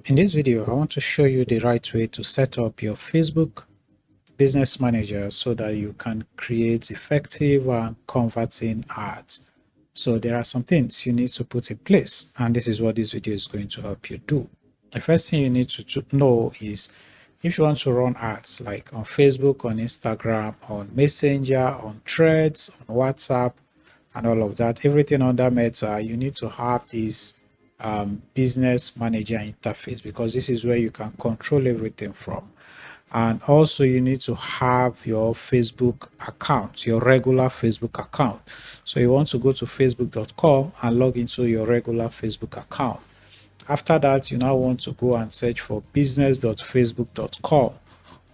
In this video, I want to show you the right way to set up your Facebook Business Manager so that you can create effective and converting ads. So there are some things you need to put in place, and this is what this video is going to help you do. The first thing you need to know is if you want to run ads like on Facebook, on Instagram, on Messenger, on Threads, on WhatsApp, and all of that, everything under Meta, you need to have this business manager interface, because this is where you can control everything from. And also you need to have your Facebook account, your regular Facebook account. So you want to go to facebook.com and log into your regular Facebook account. After that, you now want to go and search for business.facebook.com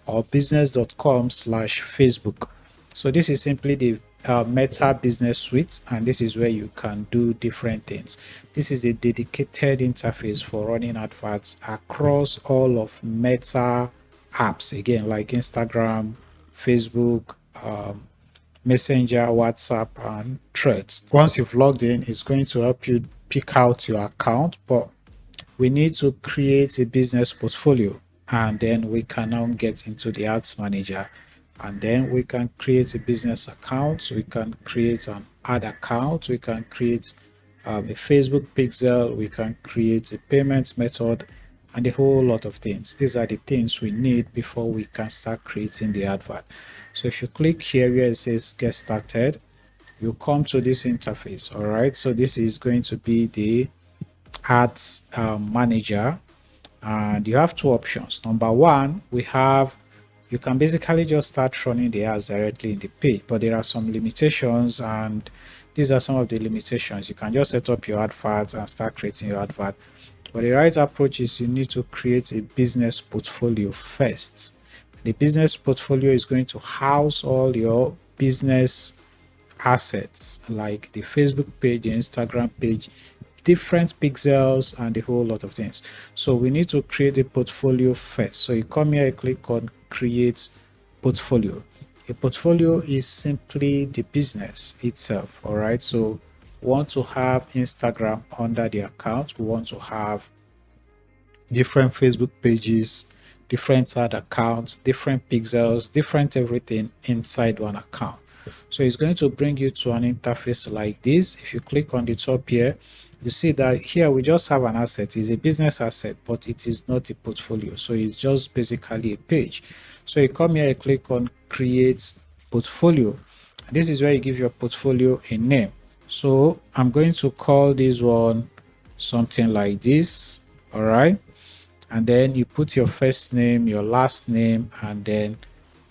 or business.com/Facebook. So this is simply the Meta Business Suite, and this is where you can do different things. This is a dedicated interface for running adverts across all of Meta apps, again, like Instagram, Facebook, Messenger, WhatsApp, and Threads. Once you've logged in, it's going to help you pick out your account, but we need to create a business portfolio, and then we can now get into the ads manager, and then we can create a business account, we can create an ad account, we can create a Facebook pixel, we can create a payment method, and a whole lot of things. These are the things we need before we can start creating the advert. So if you click here where it says get started, you come to this interface. All right, so this is going to be the ads manager, and you have two options. Number one, you can basically just start running the ads directly in the page, but there are some limitations, and these are some of the limitations. You can just set up your advert and start creating your advert, but the right approach is you need to create a business portfolio first. The business portfolio is going to house all your business assets like the Facebook page, the Instagram page, different pixels, and a whole lot of things. So we need to create a portfolio first. So you come here, click on create portfolio. A portfolio is simply the business itself. All right, so we want to have Instagram under the account, we want to have different Facebook pages, different ad accounts, different pixels, different everything inside one account. So it's going to bring you to an interface like this. If you click on the top here, you see that here we just have an asset. It's a business asset, but it is not a portfolio. So it's just basically a page. So you come here, you click on create portfolio. This is where you give your portfolio a name. So I'm going to call this one something like this. All right, and then you put your first name, your last name, and then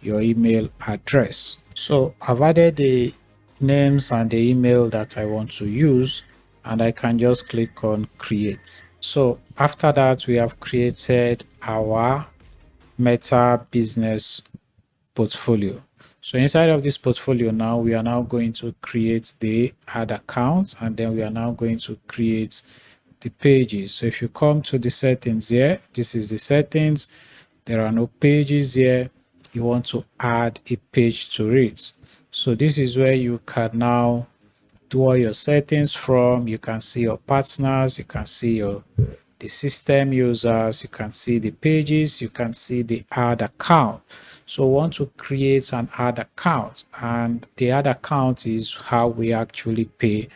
your email address. So I've added the names and the email that I want to use, and I can just click on create. So after that, we have created our Meta Business portfolio. So inside of this portfolio now, we are now going to create the ad accounts, and then we are now going to create the pages. So if you come to the settings here, this is the settings. There are no pages here. You want to add a page to it. So this is where you can now do all your settings from. You can see your partners, you can see the system users, you can see the pages, you can see the ad account. So we want to create an ad account, and the ad account is how we actually pay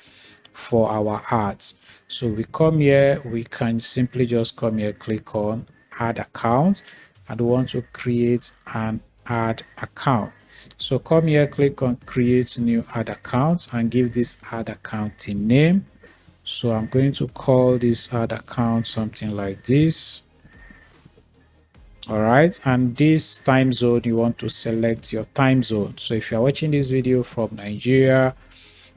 for our ads. So we come here, we can simply just come here, click on add account, and we want to create an ad account. So come here, click on create new ad account, and give this ad account a name. So I'm going to call this ad account something like this. All right, and this time zone, you want to select your time zone. So if you're watching this video from Nigeria,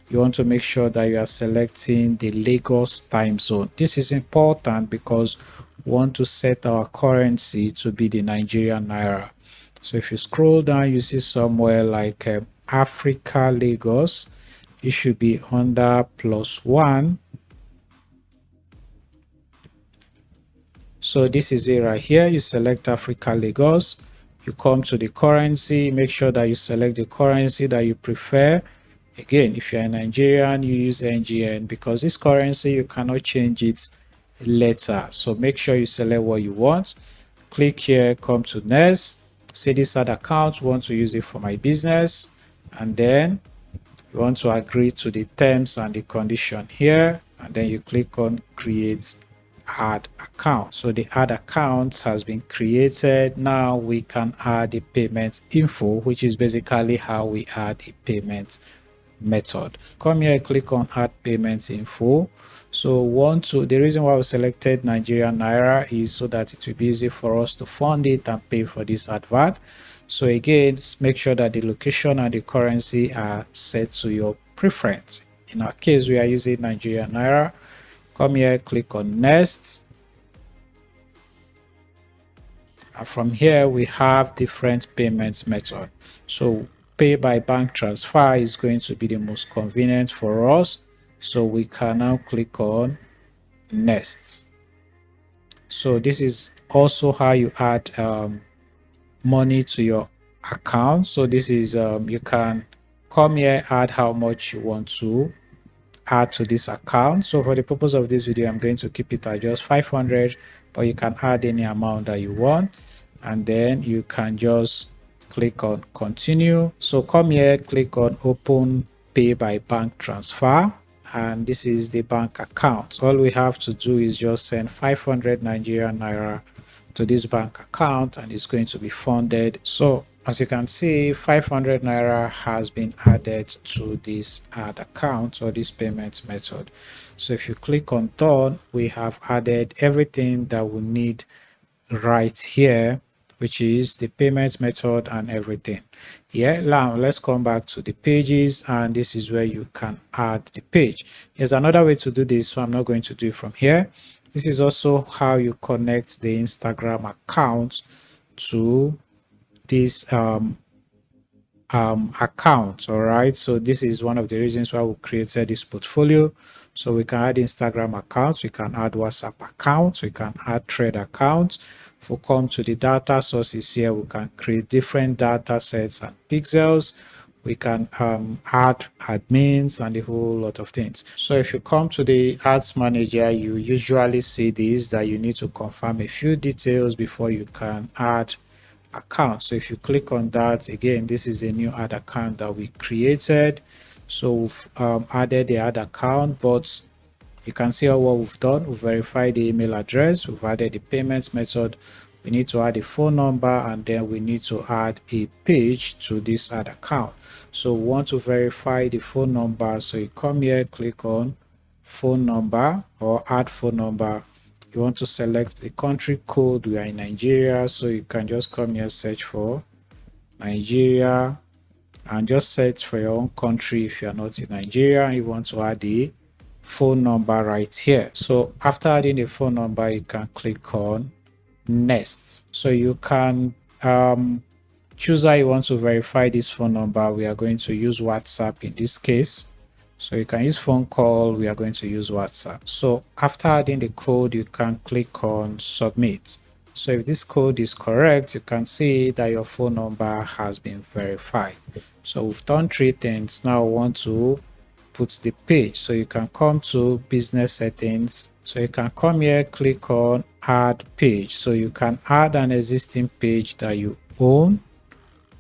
you want to make sure that you are selecting the Lagos time zone. This is important because we want to set our currency to be the Nigerian Naira. So if you scroll down, you see somewhere like Africa Lagos. It should be under +1. So this is it right here. You select Africa Lagos. You come to the currency. Make sure that you select the currency that you prefer. Again, if you're a Nigerian, you use NGN, because this currency, you cannot change it later. So make sure you select what you want. Click here, come to next, say this ad account, want to use it for my business, and then you want to agree to the terms and the condition here, and then you click on create ad account. So the ad account has been created. Now we can add the payment info, which is basically how we add a payment method. Come here, click on add payment info. So the reason why we selected Nigerian Naira is so that it will be easy for us to fund it and pay for this advert. So again, make sure that the location and the currency are set to your preference. In our case, we are using Nigerian Naira. Come here, click on next. And from here, we have different payment methods. So pay by bank transfer is going to be the most convenient for us. So we can now click on next. So this is also how you add money to your account. So this is you can come here, add how much you want to add to this account. So for the purpose of this video, I'm going to keep it at just 500, but you can add any amount that you want, and then you can just click on continue. So come here, click on open pay by bank transfer, and this is the bank account. All we have to do is just send 500 Nigerian Naira to this bank account, and it's going to be funded. So as you can see, 500 Naira has been added to this ad account or this payment method. So if you click on done, we have added everything that we need right here, which is the payment method and everything. Yeah, now let's come back to the pages, and this is where you can add the page. There's another way to do this, so I'm not going to do it from here. This is also how you connect the Instagram account to this account. All right, so this is one of the reasons why we created this portfolio. So we can add Instagram accounts, we can add WhatsApp accounts, we can add Thread accounts. If we come to the data sources here, we can create different data sets and pixels. We can add admins and a whole lot of things. So if you come to the ads manager, you usually see this, that you need to confirm a few details before you can add account. So if you click on that, again, this is a new ad account that we created. So we've added the ad account, but you can see what we've done. We've verified the email address, we've added the payment method, we need to add a phone number, and then we need to add a page to this ad account. So we want to verify the phone number. So you come here, click on phone number or add phone number. You want to select the country code. We are in Nigeria, so you can just come here, search for Nigeria, and just search for your own country. If you are not in Nigeria and you want to add the phone number right here. So after adding the phone number, you can click on next. So you can choose how you want to verify this phone number. We are going to use WhatsApp in this case. So you can use phone call, we are going to use WhatsApp. So after adding the code, you can click on submit. So if this code is correct, you can see that your phone number has been verified. So we've done three things. Now we want to put the page. So you can come to business settings. So you can come here, click on add page. So you can add an existing page that you own.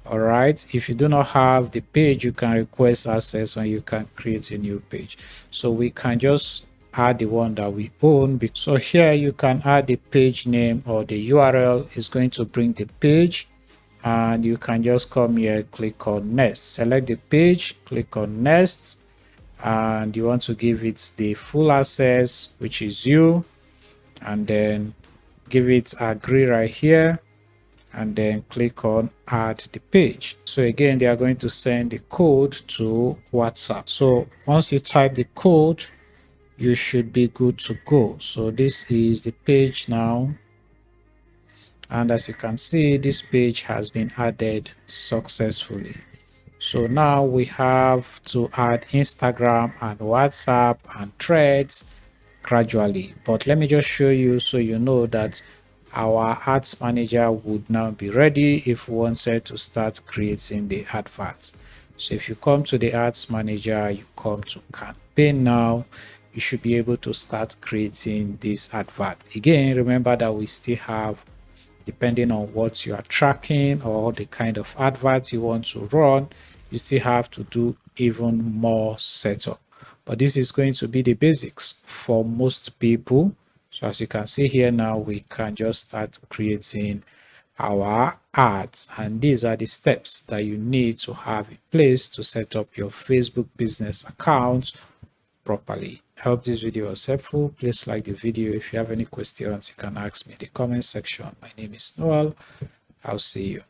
All right, if you do not have the page, you can request access and you can create a new page. So we can just add the one that we own. So here you can add the page name, or the URL is going to bring the page, and you can just come here, click on next, select the page, click on next, and you want to give it the full access, which is you, and then give it agree right here, and then click on add the page. So again, they are going to send the code to WhatsApp. So once you type the code, you should be good to go. So this is the page now, and as you can see, this page has been added successfully. So now we have to add Instagram and WhatsApp and Threads gradually, but let me just show you so you know that our ads manager would now be ready if we wanted to start creating the adverts. So if you come to the ads manager, you come to campaign now, you should be able to start creating this advert. Again, remember that we still have, depending on what you are tracking or the kind of adverts you want to run, you still have to do even more setup. But this is going to be the basics for most people. So as you can see here now, we can just start creating our ads, and these are the steps that you need to have in place to set up your Facebook business account properly. I hope this video was helpful. Please like the video. If you have any questions, you can ask me in the comment section. My name is Noel. I'll see you.